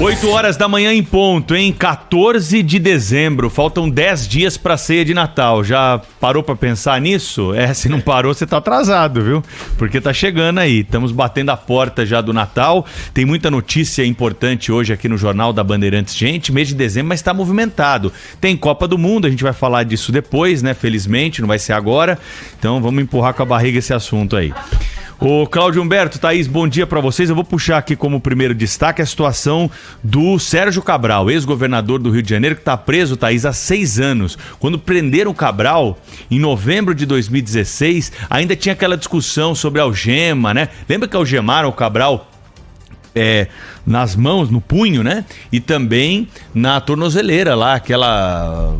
8 horas da manhã em ponto, hein? 14 de dezembro. Faltam 10 dias pra ceia de Natal. Já parou pra pensar nisso? Se não parou, você tá atrasado, viu? Porque tá chegando aí. Estamos batendo a porta já do Natal. Tem muita notícia importante hoje aqui no Jornal da Bandeirantes. Gente, mês de dezembro, mas tá movimentado. Tem Copa do Mundo, a gente vai falar disso depois, né? Felizmente, não vai ser agora. Então vamos empurrar com a barriga esse assunto aí. Ô Cláudio Humberto, Thaís, bom dia pra vocês. Eu vou puxar aqui como primeiro destaque a situação do Sérgio Cabral, ex-governador do Rio de Janeiro, que tá preso, Thaís, há 6 anos. Quando prenderam o Cabral, em novembro de 2016, ainda tinha aquela discussão sobre algema, né? Lembra que algemaram o Cabral nas mãos, no punho, né? E também na tornozeleira lá, aquela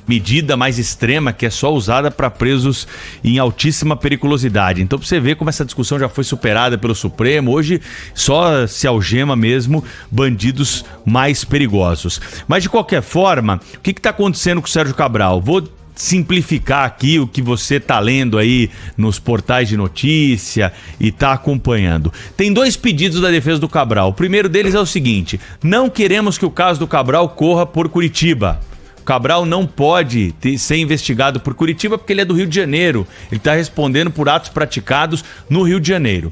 medida mais extrema que é só usada para presos em altíssima periculosidade. Então, para você ver como essa discussão já foi superada pelo Supremo, hoje só se algema mesmo bandidos mais perigosos. Mas, de qualquer forma, o que está acontecendo com o Sérgio Cabral? Vou simplificar aqui o que você tá lendo aí nos portais de notícia e tá acompanhando. Tem 2 pedidos da defesa do Cabral. O primeiro deles é o seguinte: não queremos que o caso do Cabral corra por Curitiba. Cabral não pode ser investigado por Curitiba porque ele é do Rio de Janeiro. Ele está respondendo por atos praticados no Rio de Janeiro.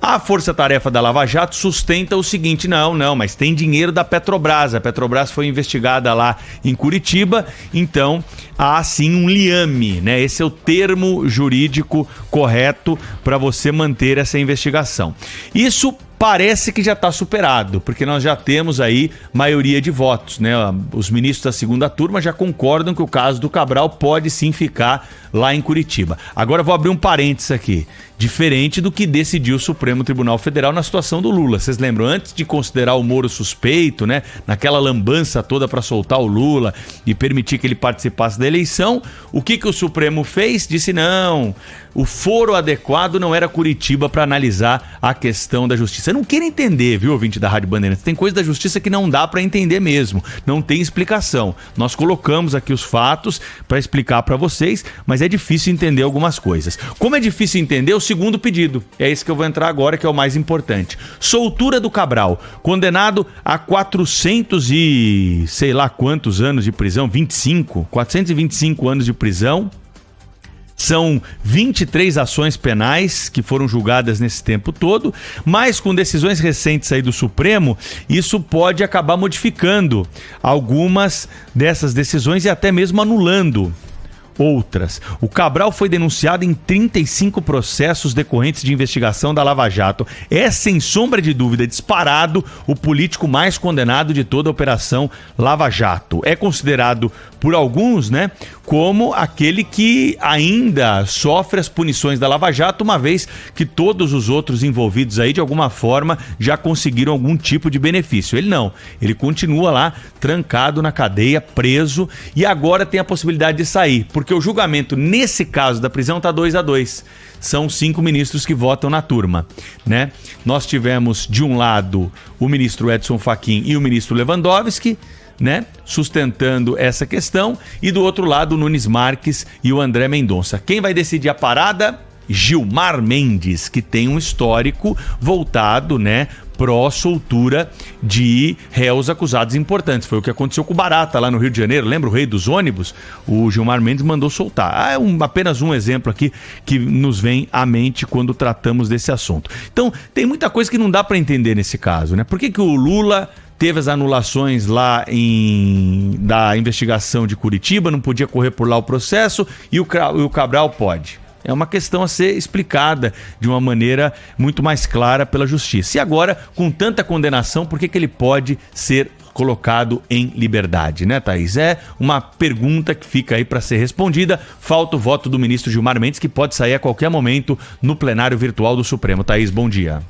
A força-tarefa da Lava Jato sustenta o seguinte: não, mas tem dinheiro da Petrobras. A Petrobras foi investigada lá em Curitiba, então há sim um liame, né? Esse é o termo jurídico correto para você manter essa investigação. Isso parece que já está superado, porque nós já temos aí maioria de votos, né? Os ministros da segunda turma já concordam que o caso do Cabral pode sim ficar lá em Curitiba. Agora vou abrir um parênteses aqui. Diferente do que decidiu o Supremo Tribunal Federal na situação do Lula. Vocês lembram? Antes de considerar o Moro suspeito, né? Naquela lambança toda para soltar o Lula e permitir que ele participasse da eleição, o que o Supremo fez? Disse não, o foro adequado não era Curitiba para analisar a questão da justiça. Eu não quero entender, viu, ouvinte da Rádio Bandeirantes? Tem coisa da justiça que não dá para entender mesmo. Não tem explicação. Nós colocamos aqui os fatos para explicar para vocês, mas é difícil entender algumas coisas. Como é difícil entender o segundo pedido, é esse que eu vou entrar agora, que é o mais importante. Soltura do Cabral, condenado a 400 e sei lá quantos anos de prisão, 425 anos de prisão. São 23 ações penais que foram julgadas nesse tempo todo, mas com decisões recentes aí do Supremo, isso pode acabar modificando algumas dessas decisões e até mesmo anulando outras. O Cabral foi denunciado em 35 processos decorrentes de investigação da Lava Jato. É, sem sombra de dúvida, disparado o político mais condenado de toda a Operação Lava Jato. É considerado por alguns, né, como aquele que ainda sofre as punições da Lava Jato, uma vez que todos os outros envolvidos aí, de alguma forma, já conseguiram algum tipo de benefício. Ele não. Ele continua lá, trancado na cadeia, preso, e agora tem a possibilidade de sair, porque o julgamento, nesse caso da prisão, está 2-2. São 5 ministros que votam na turma, né? Nós tivemos, de um lado, o ministro Edson Fachin e o ministro Lewandowski, né, sustentando essa questão, e do outro lado o Nunes Marques e o André Mendonça. Quem vai decidir a parada? Gilmar Mendes, que tem um histórico voltado, né, pró-soltura de réus acusados importantes. Foi o que aconteceu com o Barata lá no Rio de Janeiro. Lembra o rei dos ônibus? O Gilmar Mendes mandou soltar. É apenas um exemplo aqui que nos vem à mente quando tratamos desse assunto. Então, tem muita coisa que não dá para entender nesse caso, né? Por que o Lula teve as anulações lá da investigação de Curitiba, não podia correr por lá o processo, e o Cabral pode? É uma questão a ser explicada de uma maneira muito mais clara pela justiça. E agora, com tanta condenação, por que ele pode ser colocado em liberdade, né, Thaís? É uma pergunta que fica aí para ser respondida. Falta o voto do ministro Gilmar Mendes, que pode sair a qualquer momento no plenário virtual do Supremo. Thaís, bom dia.